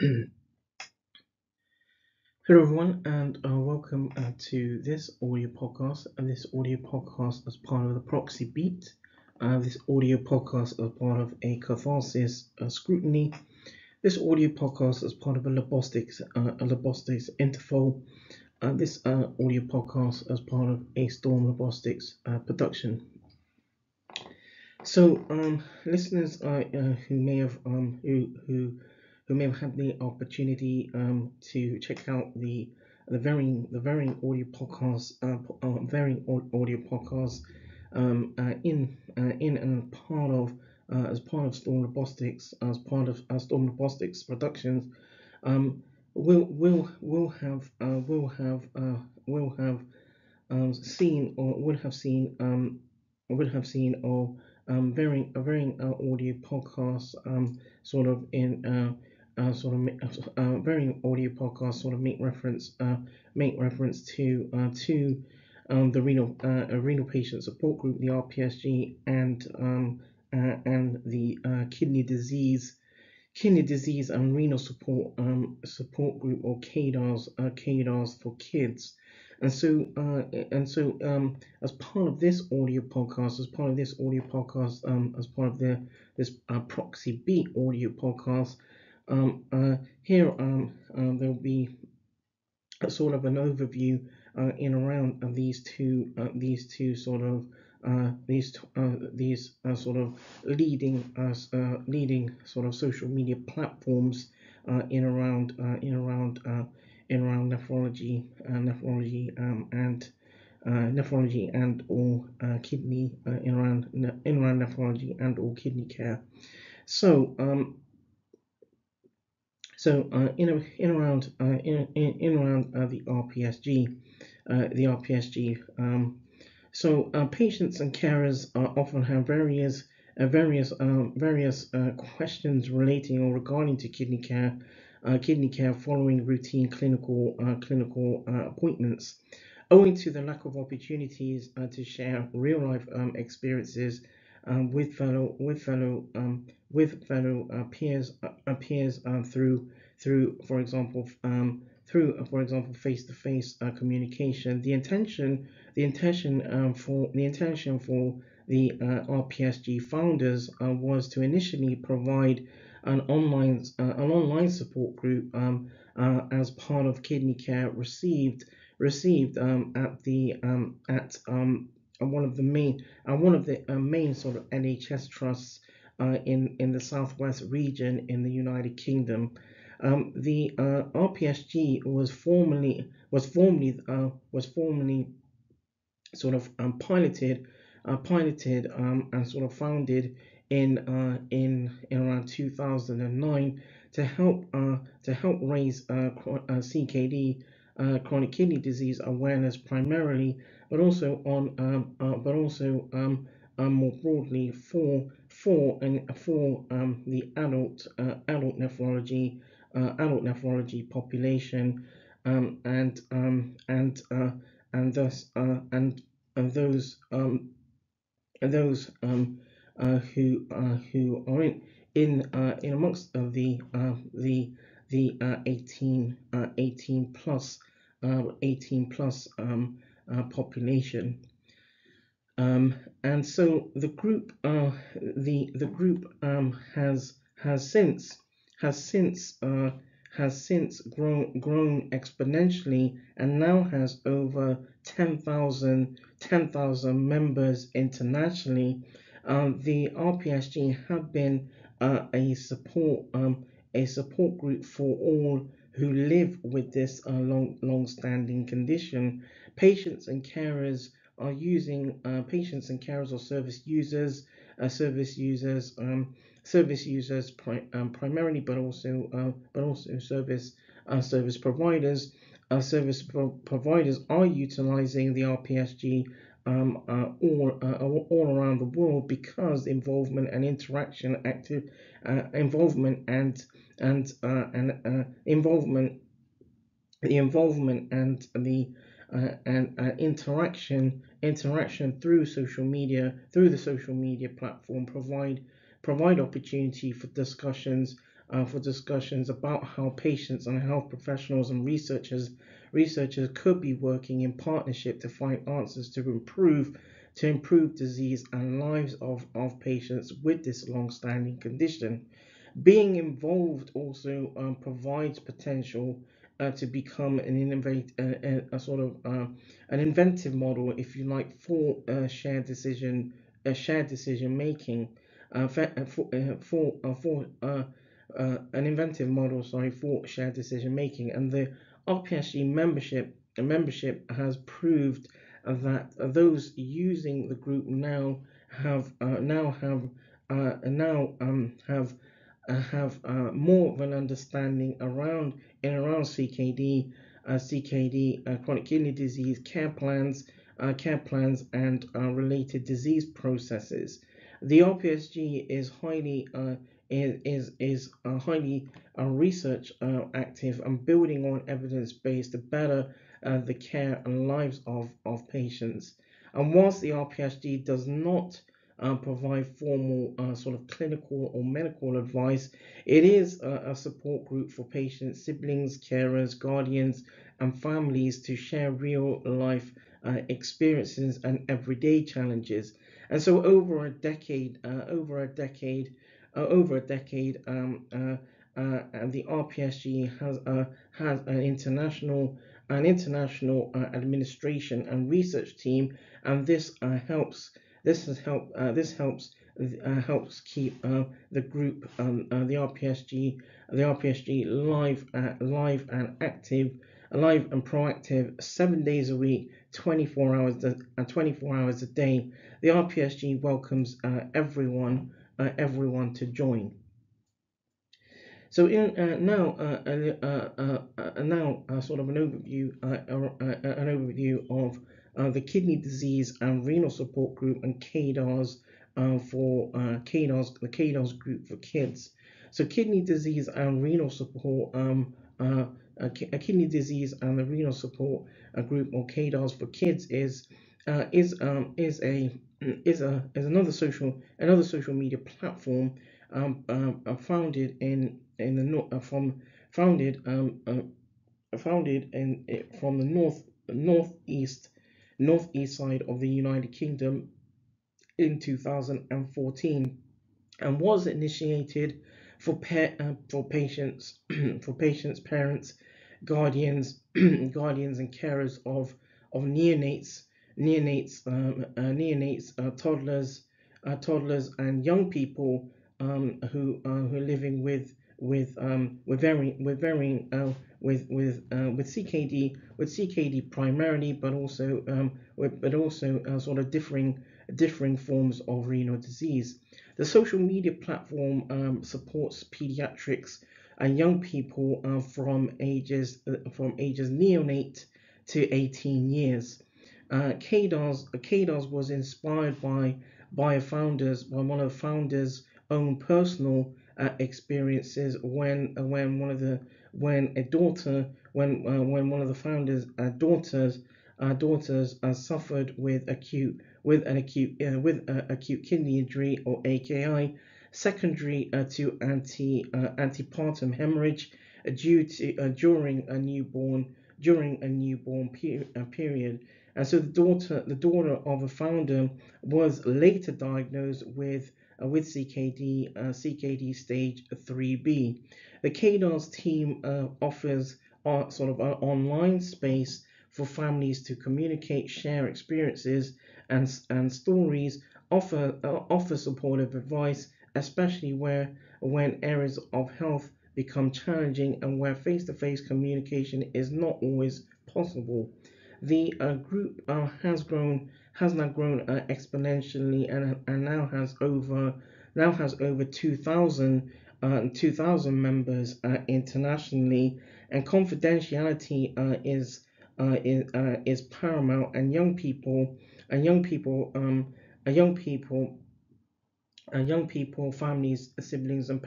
Hello, everyone, and welcome to this audio podcast. And this audio podcast is part of the Proxy Beat. This audio podcast is part of a Catharsis Scrutiny. This audio podcast is part of a Lobostics interval. This audio podcast is part of a Storm Lobostics production. So, listeners who may have who may have had the opportunity to check out the varying audio podcasts, in and part of as part of Storm Robotics, as part of Storm Robotics Productions, um, will have seen or would have seen or varying audio podcasts sort of in varying audio podcasts sort of make reference to the renal patient support group, the RPSG, and the kidney disease and renal support group, or KDARS for kids. And so as part of this audio podcast, as part of this Proxy Beat audio podcast, here there'll be a sort of an overview in around these two sort of these sort of leading sort of social media platforms in around nephrology and or kidney in around nephrology and or kidney care. So in around the RPSG. Patients and carers often have various questions relating or regarding to kidney care following routine clinical appointments. Owing to the lack of opportunities to share real life experiences with fellow peers through for example face to face communication. The intention for the RPSG founders was to initially provide an online support group as part of kidney care received at one of the main sort of NHS trusts in the southwest region in the United Kingdom. The RPSG was formerly sort of piloted and sort of founded in around 2009 to help raise CKD, chronic kidney disease awareness primarily, but also more broadly for the adult nephrology population, and thus and those who are in amongst the 18 plus population. And so the group has since grown exponentially, and now has over 10,000 members internationally. The RPSG have been a support group for all who live with this long-standing condition. Patients and carers or service users primarily, but also service providers. Providers are utilizing the RPSG all around the world, because involvement and interaction active involvement and involvement the involvement and the and interaction through the social media platform provide opportunity for discussions for discussions about how patients and health professionals and researchers could be working in partnership to find answers to improve disease and lives of patients with this long-standing condition. Being involved also provides potential to become an innovate a sort of an inventive model, if you like, for shared decision making, for an inventive model, sorry, for shared decision making. And the RPSG membership has proved that those using the group now have more of an understanding around CKD, chronic kidney disease care plans, and related disease processes. The RPSG is highly research active and building on evidence base to better the care and lives of patients. And whilst the RPSG does not provide formal sort of clinical or medical advice, it is a support group for patients, siblings, carers, guardians, and families to share real life experiences and everyday challenges. And so, over a decade, and the RPSG has an international administration and research team, and this helps keep the group, the RPSG live and active, alive and proactive 7 days a week, 24 hours a day. The RPSG welcomes everyone to join. So now sort of an overview of the kidney disease and renal support group and KDARS the KDARS group for kids. So kidney disease and renal support kidney disease and the renal support group, or KDARS for kids, is another social media platform, founded in the founded founded in from the northeast side of the United Kingdom in 2014, and was initiated for patients, parents, guardians and carers of toddlers and young people, who are living with CKD primarily, but also sort of differing forms of renal disease. The social media platform supports pediatrics and young people from ages neonate to 18 years. KDARS was inspired by one of the founders' own personal experiences when one of the founders' daughters suffered with acute kidney injury, or AKI, secondary to antepartum hemorrhage, during a newborn period. And so the daughter of a founder was later diagnosed with CKD stage 3B. The KDARS team offers sort of an online space for families to communicate, share experiences and stories, offer supportive advice, especially when areas of health become challenging and where face-to-face communication is not always possible. The group has now grown exponentially, and now has over 2,000 members internationally, and confidentiality is paramount, and young people, families, siblings, and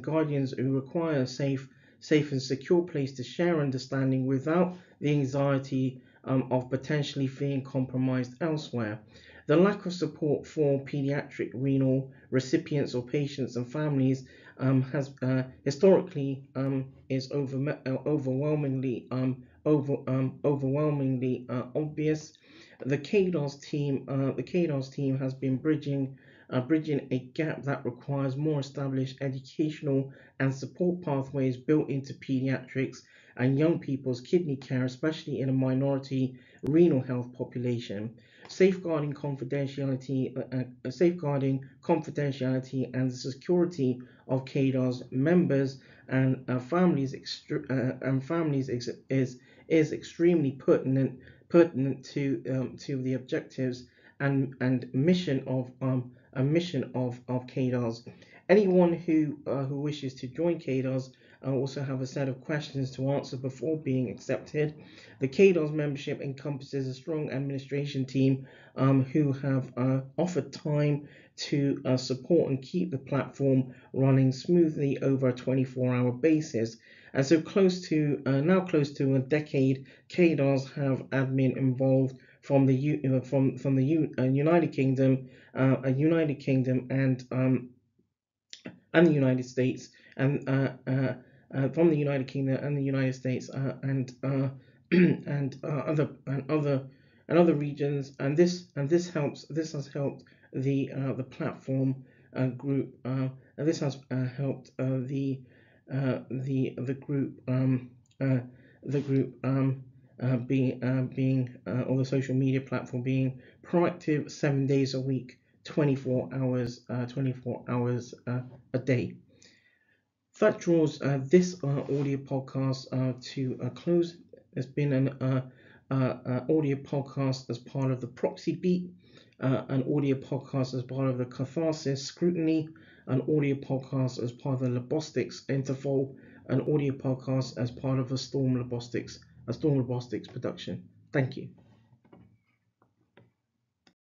guardians who require a safe and secure place to share understanding without the anxiety of potentially feeling compromised elsewhere. The lack of support for pediatric renal recipients or patients and families has historically is overwhelmingly obvious. The KDOS team has been bridging a gap that requires more established educational and support pathways built into pediatrics and young people's kidney care, especially in a minority renal health population. Safeguarding confidentiality and the security of KDOS members and families is extremely pertinent to the objectives and mission of KDOS. Anyone who wishes to join KDOS also have a set of questions to answer before being accepted. The KDOS membership encompasses a strong administration team who have offered time to support and keep the platform running smoothly over a 24-hour basis. And so close to a decade, KDOS have admin involved from the United Kingdom and the United States, and from the United Kingdom and the United States, and other regions, and this has helped the platform group, and this has helped the group the group being or the social media platform being proactive 7 days a week, 24 hours a day. That draws this audio podcast to a close. It's been an audio podcast as part of the Proxi beat, an audio podcast as part of the Catharsis Scrutiny, an audio podcast as part of the Lobostics Interval, an audio podcast as part of a Storm Lobostics production. Thank you.